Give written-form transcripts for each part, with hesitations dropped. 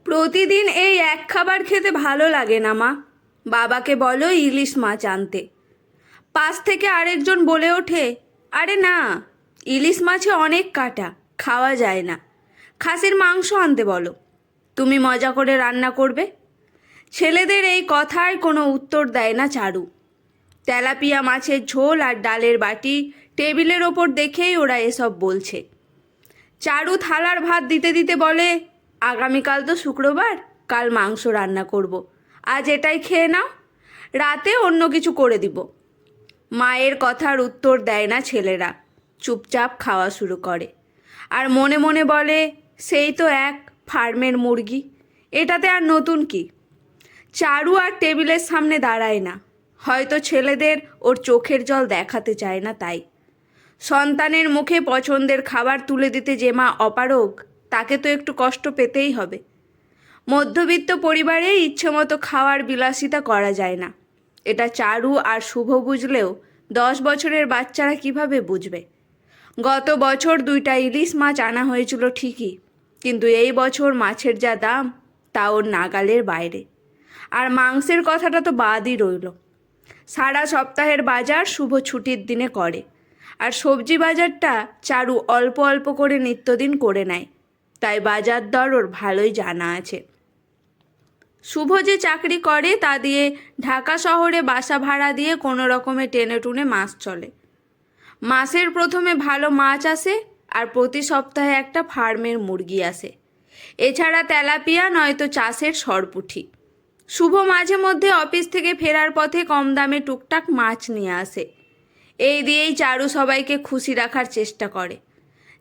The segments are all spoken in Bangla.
প্রতিদিন এই এক খাবার খেতে ভালো লাগে না মা। বাবাকে বলো ইলিশ মাছ আনতে। পাশ থেকে আরেকজন বলে ওঠে, আরে না, ইলিশ মাছে অনেক কাঁটা, খাওয়া যায় না। খাসির মাংস আনতে বলো, তুমি মজা করে রান্না করবে। ছেলেদের এই কথায় কোনো উত্তর দেয় না চারু। তেলাপিয়া মাছের ঝোল আর ডালের বাটি টেবিলের ওপর দেখেই ওরা এসব বলছে। চারু থালার ভাত দিতে দিতে বলে, আগামীকাল তো শুক্রবার, কাল মাংস রান্না করব। আজ এটাই খেয়ে নাও, রাতে অন্য কিছু করে দিব। মায়ের কথার উত্তর দেয় না ছেলেরা, চুপচাপ খাওয়া শুরু করে। আর মনে মনে বলে, সেই তো এক ফার্মের মুরগি, এটাতে আর নতুন কি। চারু আর টেবিলের সামনে দাঁড়ায় না, হয়তো ছেলেদের ওর চোখের জল দেখাতে চায় না তাই। সন্তানের মুখে পছন্দের খাবার তুলে দিতে যে মা অপারগ, তাকে তো একটু কষ্ট পেতেই হবে। মধ্যবিত্ত পরিবারে ইচ্ছেমতো খাওয়ার বিলাসিতা করা যায় না, এটা চারু আর শুভ বুঝলেও 10 বছরের বাচ্চারা কিভাবে বুঝবে। গত বছর 2টা ইলিশ মাছ আনা হয়েছিল ঠিকই, কিন্তু এই বছর মাছের যা দাম তা ওর নাগালের বাইরে। আর মাংসের কথাটা তো বাদই রইল। সারা সপ্তাহের বাজার শুভ ছুটির দিনে করে, আর সবজি বাজারটা চারু অল্প অল্প করে নিত্যদিন করে নেয়, তাই বাজার দর ওর ভালোই জানা আছে। শুভ যে চাকরি করে তা দিয়ে ঢাকা শহরে বাসা ভাড়া দিয়ে কোনো রকমে টেনে টুনে মাস চলে। মাসের প্রথমে ভালো মাছ আসে, আর প্রতি সপ্তাহে একটা ফার্মের মুরগি আসে। এছাড়া তেলাপিয়া নয়তো চাষের সরপুঁটি। শুভ মাঝে মধ্যে অফিস থেকে ফেরার পথে কম দামে টুকটাক মাছ নিয়ে আসে। এই দিয়েই চারু সবাইকে খুশি রাখার চেষ্টা করে।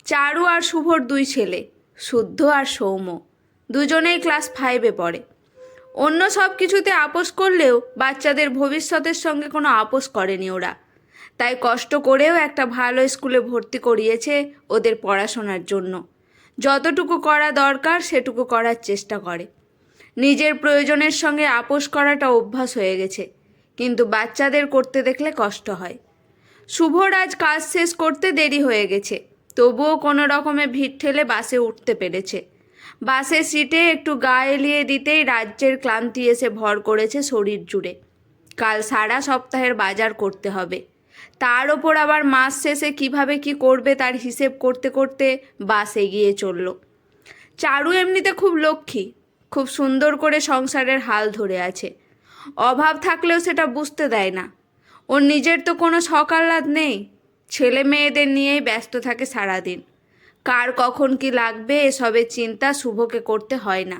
চারু আর শুভর 2 ছেলে, শুদ্ধ আর সৌম্য, দুজনেই ক্লাস 5-এ পড়ে। অন্য সব কিছুতে আপোস করলেও বাচ্চাদের ভবিষ্যতের সঙ্গে কোনো আপোস করেনি ওরা, তাই কষ্ট করেও একটা ভালো স্কুলে ভর্তি করিয়েছে ওদের পড়াশোনার জন্য। যতটুকু করা দরকার সেটুকু করার চেষ্টা করে। নিজের প্রয়োজনের সঙ্গে আপোস করাটা অভ্যাস হয়ে গেছে, কিন্তু বাচ্চাদের করতে দেখলে কষ্ট হয়। শুভর আজ কাজ শেষ করতে দেরি হয়ে গেছে, তবুও কোনো রকমে ভিড় ঠেলে বাসে উঠতে পেরেছে। বাসের সিটে একটু গা এলিয়ে দিতেই রাজ্যের ক্লান্তি এসে ভর করেছে শরীর জুড়ে। কাল সারা সপ্তাহের বাজার করতে হবে, তার ওপর আবার মাস শেষে কিভাবে কি করবে তার হিসেব করতে করতে বাস এগিয়ে চলল। চারু এমনিতে খুব লক্ষ্মী, খুব সুন্দর করে সংসারের হাল ধরে আছে। অভাব থাকলেও সেটা বুঝতে দেয় না। ওর নিজের তো কোনো শখ আহ্লাদ নেই, ছেলে মেয়েদের নিয়েই ব্যস্ত থাকে সারাদিন। কার কখন কি লাগবে এসবের চিন্তা শুভকে করতে হয় না,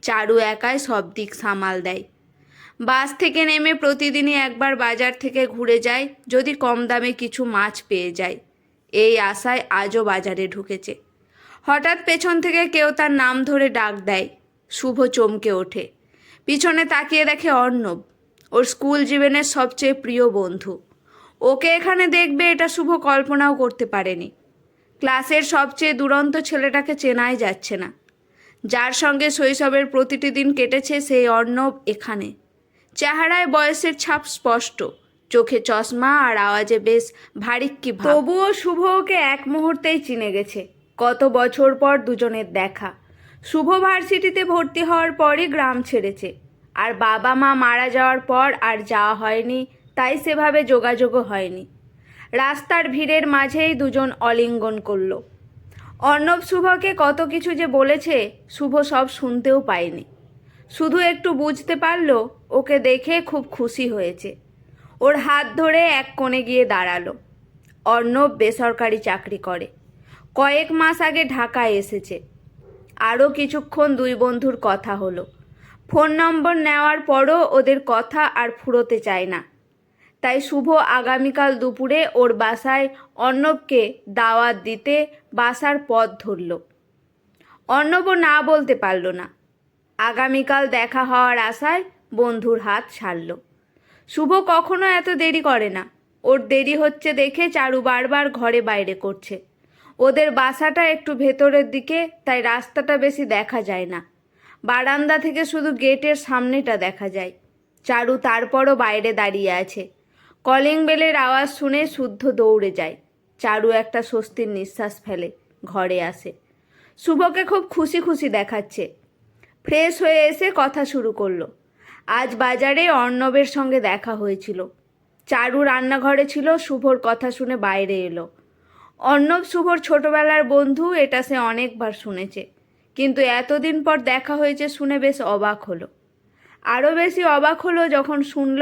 চারু একাই সব দিক সামাল দেয়। বাস থেকে নেমে প্রতিদিনই একবার বাজার থেকে ঘুরে যায়, যদি কম দামে কিছু মাছ পেয়ে যায়। এই আশায় আজও বাজারে ঢুকেছে। হঠাৎ পেছন থেকে কেউ তার নাম ধরে ডাক দেয়। শুভ চমকে ওঠে, পিছনে তাকিয়ে দেখে অর্ণব, ওর স্কুল জীবনের সবচেয়ে প্রিয় বন্ধু। ওকে এখানে দেখবে এটা শুভ কল্পনাও করতে পারেনি। ক্লাসের সবচেয়ে দুরন্ত ছেলেটাকে চেনাই যাচ্ছে না। যার সঙ্গে শৈশবের প্রতিটি দিন কেটেছে সেই অর্ণব এখানে। চেহারায় বয়সের ছাপ স্পষ্ট, চোখে চশমা আর আওয়াজে বেশ ভারিক্কি ভাব। তবুও শুভ ওকে এক মুহূর্তেই চিনে গেছে। কত বছর পর দুজনের দেখা। শুভ ভার্সিটিতে ভর্তি হওয়ার পরই গ্রাম ছেড়েছে, আর বাবা মা মারা যাওয়ার পর আর যাওয়া হয়নি, তাই সেভাবে যোগাযোগও হয়নি। রাস্তার ভিড়ের মাঝেই দুজন অলিঙ্গন করল। অর্ণব শুভকে কত কিছু যে বলেছে শুভ সব শুনতেও পায়নি, শুধু একটু বুঝতে পারল ওকে দেখে খুব খুশি হয়েছে। ওর হাত ধরে এক কোণে গিয়ে দাঁড়ালো। অর্ণব বেসরকারি চাকরি করে, কয়েক মাস আগে ঢাকায় এসেছে। আরও কিছুক্ষণ 2 বন্ধুর কথা হলো। ফোন নম্বর নেওয়ার পরও ওদের কথা আর ফুরোতে চায় না, তাই শুভ আগামীকাল দুপুরে ওর বাসায় অর্ণবকে দাওয়াত দিতে বাসার পথ ধরল। অর্ণবও না বলতে পারল না। আগামীকাল দেখা হওয়ার আশায় বন্ধুর হাত ছাড়ল। শুভ কখনো এত দেরি করে না। ওর দেরি হচ্ছে দেখে চারু বারবার ঘরে বাইরে করছে। ওদের বাসাটা একটু ভেতরের দিকে, তাই রাস্তাটা বেশি দেখা যায় না। বারান্দা থেকে শুধু গেটের সামনেটা দেখা যায়। চারু তারপরও বাইরে দাঁড়িয়ে আছে। কলিং বেলের আওয়াজ শুনে শুদ্ধ দৌড়ে যায়। চারু একটা স্বস্তির নিঃশ্বাস ফেলে ঘরে আসে। শুভকে খুব খুশি খুশি দেখাচ্ছে। ফ্রেশ হয়ে এসে কথা শুরু করলো। আজ বাজারে অর্ণবের সঙ্গে দেখা হয়েছিল। চারু রান্নাঘরে ছিল, শুভর কথা শুনে বাইরে এলো। অর্ণব শুভর ছোটবেলার বন্ধু, এটা সে অনেকবার শুনেছে, কিন্তু এতদিন পর দেখা হয়েছে শুনে বেশ অবাক হলো। আরও বেশি অবাক হলো যখন শুনল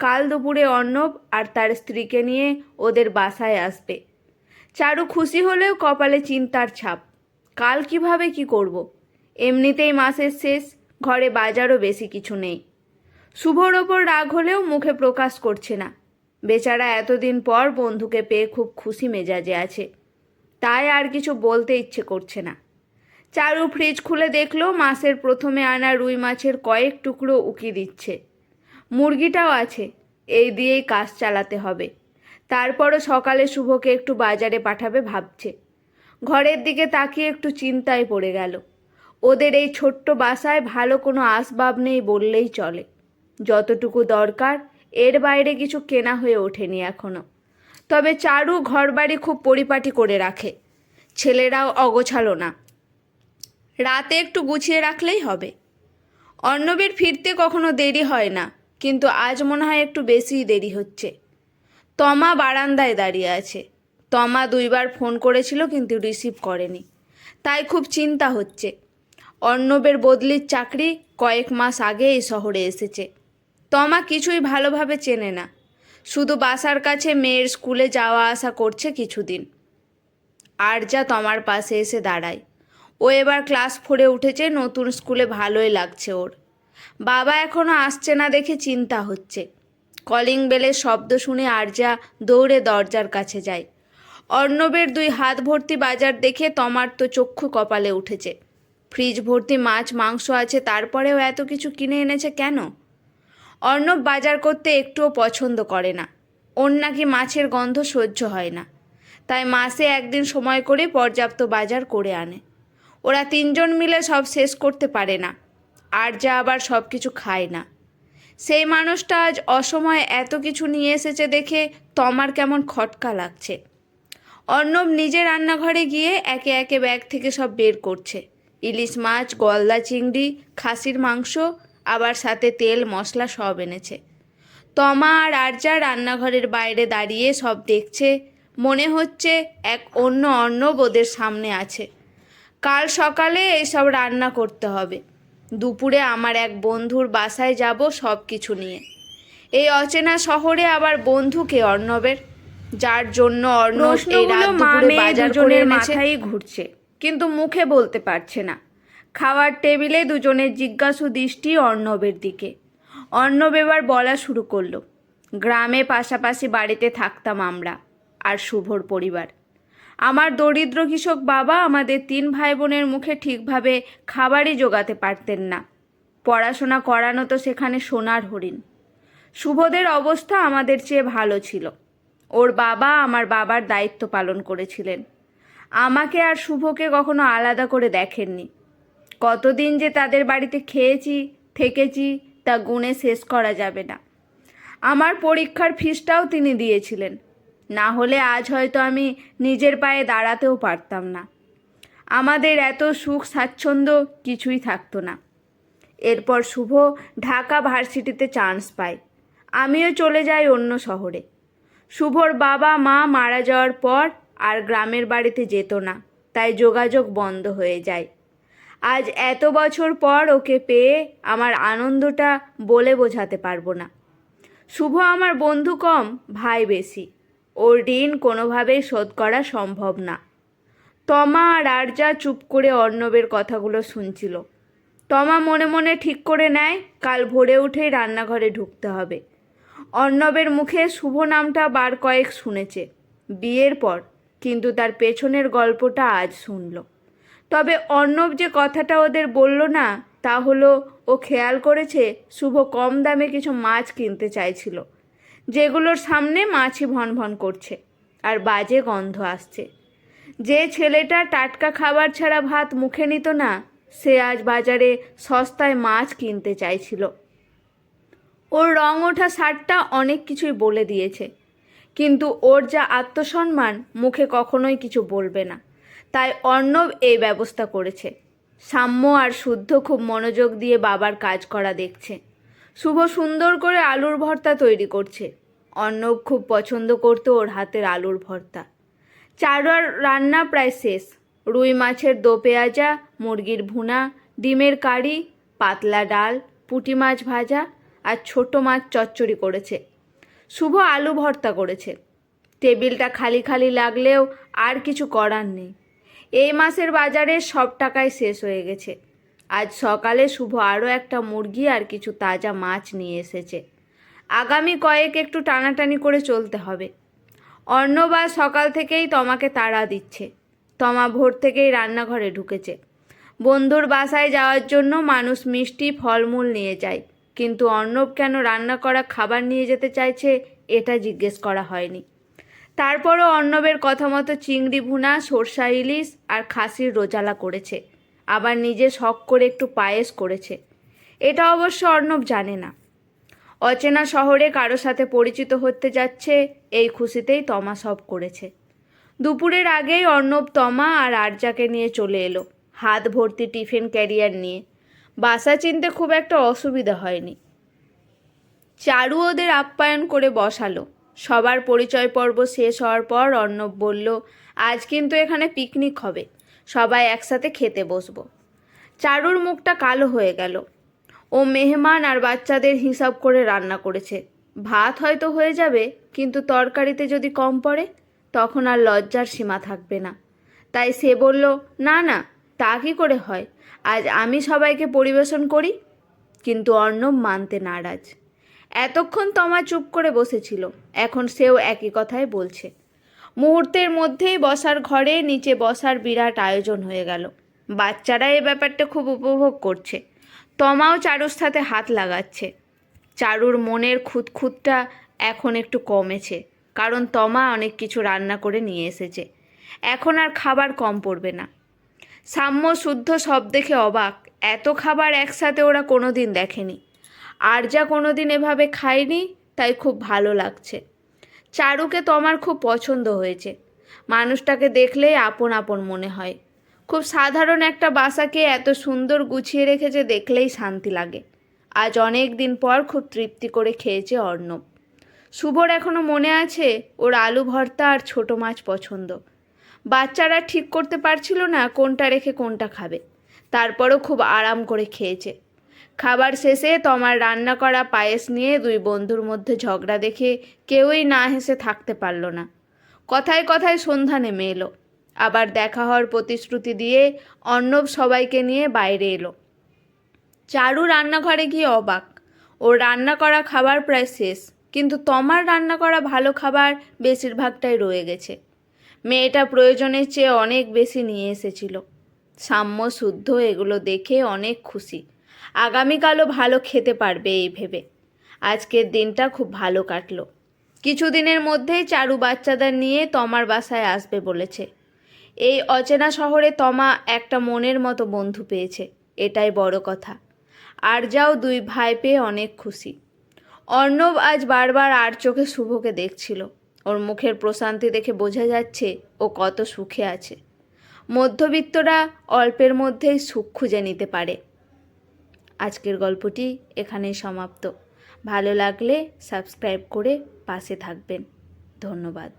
কাল দুপুরে অর্ণব আর তার স্ত্রীকে নিয়ে ওদের বাসায় আসবে। চারু খুশি হলেও কপালে চিন্তার ছাপ। কাল কিভাবে কি করব? এমনিতেই মাসের শেষ, ঘরে বাজারও বেশি কিছু নেই। শুভর ওপর রাগ হলেও মুখে প্রকাশ করছে না। বেচারা এতদিন পর বন্ধুকে পেয়ে খুব খুশি মেজাজে আছে, তাই আর কিছু বলতে ইচ্ছে করছে না। চারু ফ্রিজ খুলে দেখলো মাসের প্রথমে আনা রুই মাছের কয়েক টুকরো উকি দিচ্ছে। মুরগিটাও আছে, এই দিয়েই কাজ চালাতে হবে। তারপরও সকালে শুভকে একটু বাজারে পাঠাবে ভাবছে। ঘরের দিকে তাকিয়ে একটু চিন্তায় পড়ে গেল। ওদের এই ছোট্ট বাসায় ভালো কোনো আসবাব নেই বললেই চলে। যতটুকু দরকার এর বাইরে কিছু কেনা হয়ে ওঠেনি এখনো। তবে চারু ঘরবাড়ি খুব পরিপাটি করে রাখে, ছেলেরাও অগোছালো না। রাতে একটু গুছিয়ে রাখলেই হবে। অর্ণবের ফিরতে কখনো দেরি হয় না, কিন্তু আজ মনে হয় একটু বেশিই দেরি হচ্ছে। তমা বারান্দায় দাঁড়িয়ে আছে। তমা দুইবার ফোন করেছিল কিন্তু রিসিভ করেনি, তাই খুব চিন্তা হচ্ছে। অর্ণবের বদলির চাকরি, কয়েক মাস আগে এই শহরে এসেছে। তমা কিছুই ভালোভাবে চেনে না, শুধু বাসার কাছে মেয়ের স্কুলে যাওয়া আসা করছে কিছুদিন। আর যা তমার পাশে এসে দাঁড়ায়। ও এবার ক্লাস 4-এ উঠেছে, নতুন স্কুলে ভালোই লাগছে ওর। বাবা এখনও আসছে না দেখে চিন্তা হচ্ছে। কলিং বেলের শব্দ শুনে আরজা দৌড়ে দরজার কাছে যায়। অর্ণবের 2 হাত ভর্তি বাজার দেখে তমার তো চক্ষু কপালে উঠেছে। ফ্রিজ ভর্তি মাছ মাংস আছে, তারপরেও এত কিছু কিনে এনেছে কেন? অর্ণব বাজার করতে একটুও পছন্দ করে না। ওর নাকি মাছের গন্ধ সহ্য হয় না, তাই মাসে একদিন সময় করে পর্যাপ্ত বাজার করে আনে। ওরা 3 জন মিলে সব শেষ করতে পারে না, আর যা আবার সব কিছু খায় না। সেই মানুষটা আজ অসময়ে এত কিছু নিয়ে এসেছে দেখে তমার কেমন খটকা লাগছে। অর্ণব নিজে রান্নাঘরে গিয়ে একে একে ব্যাগ থেকে সব বের করছে। ইলিশ মাছ, গলদা চিংড়ি, খাসির মাংস, আবার সাথে তেল মশলা সব এনেছে। তমা আর আরজা রান্নাঘরের বাইরে দাঁড়িয়ে সব দেখছে। মনে হচ্ছে এক অন্য অর্ণব ওদের সামনে আছে। কাল সকালে এইসব রান্না করতে হবে। দুপুরে আমার এক বন্ধুর বাসায় যাব সব কিছু নিয়ে। এই অচেনা শহরে আবার বন্ধুকে অর্ণবের, যার জন্য অর্ণব এই রাত দুপুরে বাজার করে এনেছে। মাথায় ঘুরছে, কিন্তু মুখে বলতে পারছে না। খাওয়ার টেবিলে দুজনের জিজ্ঞাসু দৃষ্টি অর্ণবের দিকে। অর্ণব এবার বলা শুরু করলো, গ্রামে পাশাপাশি বাড়িতে থাকতাম আমরা আর শুভর পরিবার। আমার দরিদ্র কৃষক বাবা আমাদের 3 ভাই বোনের মুখে ঠিকভাবে খাবারই জোগাতে পারতেন না। পড়াশোনা করানো তো সেখানে সোনার হরিণ। শুভদের অবস্থা আমাদের চেয়ে ভালো ছিল। ওর বাবা আমার বাবার দায়িত্ব পালন করেছিলেন। আমাকে আর শুভকে কখনো আলাদা করে দেখেননি। কতদিন যে তাদের বাড়িতে খেয়েছি থেকেছি তা গুণে শেষ করা যাবে না। আমার পরীক্ষার ফিসটাও তিনি দিয়েছিলেন, না হলে আজ হয়তো আমি নিজের পায়ে দাঁড়াতেও পারতাম না। আমাদের এত সুখ স্বাচ্ছন্দ্য কিছুই থাকতো না। এরপর শুভ ঢাকা ভার্সিটিতে চান্স পায়। আমিও চলে যাই অন্য শহরে। শুভর বাবা মা মারা যাওয়ার পর আর গ্রামের বাড়িতে যেত না, তাই যোগাযোগ বন্ধ হয়ে যায়। আজ এত বছর পর ওকে পেয়ে আমার আনন্দটা বলে বোঝাতে পারবো না। শুভ আমার বন্ধু কম, ভাই বেশি। ওর ঋণ কোনোভাবেই শোধ করা সম্ভব না। তমা আর আরজা চুপ করে অর্ণবের কথাগুলো শুনছিল। তমা মনে মনে ঠিক করে নেয় কাল ভোরে উঠেই রান্নাঘরে ঢুকতে হবে। অর্ণবের মুখে শুভ নামটা বার কয়েক শুনেছে বিয়ের পর, কিন্তু তার পেছনের গল্পটা আজ শুনল। তবে অর্ণব যে কথাটা ওদের বলল না, তা হলো ও খেয়াল করেছে শুভ কম দামে কিছু মাছ কিনতে চাইছিল, যেগুলোর সামনে মাছি ভনভন করছে আর বাজে গন্ধ আসছে। যে ছেলেটা টাটকা খাবার ছাড়া ভাত মুখে নিত না, সে আজ বাজারে সস্তায় মাছ কিনতে চাইছিল। ওর রং ওঠা শার্টটা অনেক কিছুই বলে দিয়েছে, কিন্তু ওর যা আত্মসম্মান, মুখে কখনোই কিছু বলবে না। তাই অর্ণব এই ব্যবস্থা করেছে। সাম্য আর শুদ্ধ খুব মনোযোগ দিয়ে বাবার কাজ করা দেখছে। শুভ সুন্দর করে আলুর ভর্তা তৈরি করছে। অর্ণব খুব পছন্দ করতো ওর হাতের আলুর ভর্তা। চারুর রান্না প্রায় শেষ। রুই মাছের দো পেঁয়াজা, মুরগির ভুনা, ডিমের কারি, পাতলা ডাল, পুঁটি মাছ ভাজা আর ছোট মাছ চচ্চড়ি করেছে। শুভ আলু ভর্তা করেছে। টেবিলটা খালি খালি লাগলেও আর কিছু করার নেই। এই মাসের বাজারে সব টাকাই শেষ হয়ে গেছে। আজ সকালে শুভ আরও একটা মুরগি আর কিছু তাজা মাছ নিয়ে এসেছে। আগামী কয়েক একটু টানাটানি করে চলতে হবে। অর্ণব আজ সকাল থেকেই তমাকে তাড়া দিচ্ছে। তমা ভোর থেকেই রান্নাঘরে ঢুকেছে। বন্ধুর বাসায় যাওয়ার জন্য মানুষ মিষ্টি ফলমূল নিয়ে যায়, কিন্তু অর্ণব কেন রান্না করা খাবার নিয়ে যেতে চাইছে এটা জিজ্ঞেস করা হয়নি। তারপরও অর্ণবের কথা মতো চিংড়ি ভুনা, সরষা ইলিশ আর খাসির রোজালা করেছে। আবার নিজে শখ করে একটু পায়েস করেছে। এটা অবশ্য অর্ণব জানে না। অচেনা শহরে কারো সাথে পরিচিত হতে যাচ্ছে, এই খুশিতেই তমা সব করেছে। দুপুরের আগেই অর্ণব তমা আর আরজাকে নিয়ে চলে এলো, হাত ভর্তি টিফিন ক্যারিয়ার নিয়ে। বাসা চিনতে খুব একটা অসুবিধা হয়নি। চারু ওদের আপ্যায়ন করে বসালো। সবার পরিচয় পর্ব শেষ হওয়ার পর অর্ণব বলল, আজ কিন্তু এখানে পিকনিক হবে, সবাই একসাথে খেতে বসবো। চারুর মুখটা কালো হয়ে গেল। ও মেহমান আর বাচ্চাদের হিসাব করে রান্না করেছে। ভাত হয়তো হয়ে যাবে, কিন্তু তরকারিতে যদি কম পড়ে তখন আর লজ্জার সীমা থাকবে না। তাই সে বলল, না না, তা কী করে হয়, আজ আমি সবাইকে পরিবেশন করি। কিন্তু অর্ণব মানতে নারাজ। এতক্ষণ তমা চুপ করে বসেছিল, এখন সেও একই কথাই বলছে। মুহূর্তের মধ্যেই বসার ঘরে নিচে বসার বিরাট আয়োজন হয়ে গেল। বাচ্চারা এই ব্যাপারটা খুব উপভোগ করছে। তমাও চারুর সাথে হাত লাগাচ্ছে। চারুর মনের খুঁতখুঁতটা এখন একটু কমেছে, কারণ তমা অনেক কিছু রান্না করে নিয়ে এসেছে। এখন আর খাবার কম পড়বে না। সাম্য শুদ্ধ সব দেখে অবাক। এত খাবার একসাথে ওরা কোনো দিন দেখেনি। আরজা কোনো দিন এভাবে খায়নি, তাই খুব ভালো লাগছে। চারুকে তমার খুব পছন্দ হয়েছে। মানুষটাকে দেখলেই আপন আপন মনে হয়। খুব সাধারণ একটা বাসাকে এত সুন্দর গুছিয়ে রেখেছে, দেখলেই শান্তি লাগে। আজ অনেক দিন পর খুব তৃপ্তি করে খেয়েছে অর্ণব। শুভর এখনও মনে আছে ওর আলু ভর্তা আর ছোট মাছ পছন্দ। বাচ্চারা ঠিক করতে পারছিল না কোনটা রেখে কোনটা খাবে, তারপরও খুব আরাম করে খেয়েছে। খাবার শেষে তমার রান্না করা পায়েস নিয়ে দুই বন্ধুর মধ্যে ঝগড়া দেখে কেউই না হেসে থাকতে পারল না। কথায় কথায় সন্ধ্যা নেমে এলো। আবার দেখা হওয়ার প্রতিশ্রুতি দিয়ে অর্ণব সবাইকে নিয়ে বাইরে এলো। চারু রান্নাঘরে গিয়ে অবাক। ওর রান্না করা খাবার প্রায় শেষ, কিন্তু তমার রান্না করা ভালো খাবার বেশিরভাগটাই রয়ে গেছে। মেয়েটা প্রয়োজনের চেয়ে অনেক বেশি নিয়ে এসেছিল। সাম্য শুদ্ধ এগুলো দেখে অনেক খুশি। আগামীকালও ভালো খেতে পারবে এই ভেবে আজকের দিনটা খুব ভালো কাটলো। কিছুদিনের মধ্যেই চারু বাচ্চাদের নিয়ে তমার বাসায় আসবে বলেছে। এই অচেনা শহরে তমা একটা মনের মতো বন্ধু পেয়েছে, এটাই বড় কথা। আরজাও দুই ভাই পেয়ে অনেক খুশি। অর্ণব আজ বারবার আর চোখে শুভকে দেখছিল। ওর মুখের প্রশান্তি দেখে বোঝা যাচ্ছে ও কত সুখে আছে। মধ্যবিত্তরা অল্পের মধ্যেই সুখ খুঁজে নিতে পারে। আজকের গল্পটি এখানেই সমাপ্ত। ভালো লাগলে সাবস্ক্রাইব করে পাশে থাকবেন। ধন্যবাদ।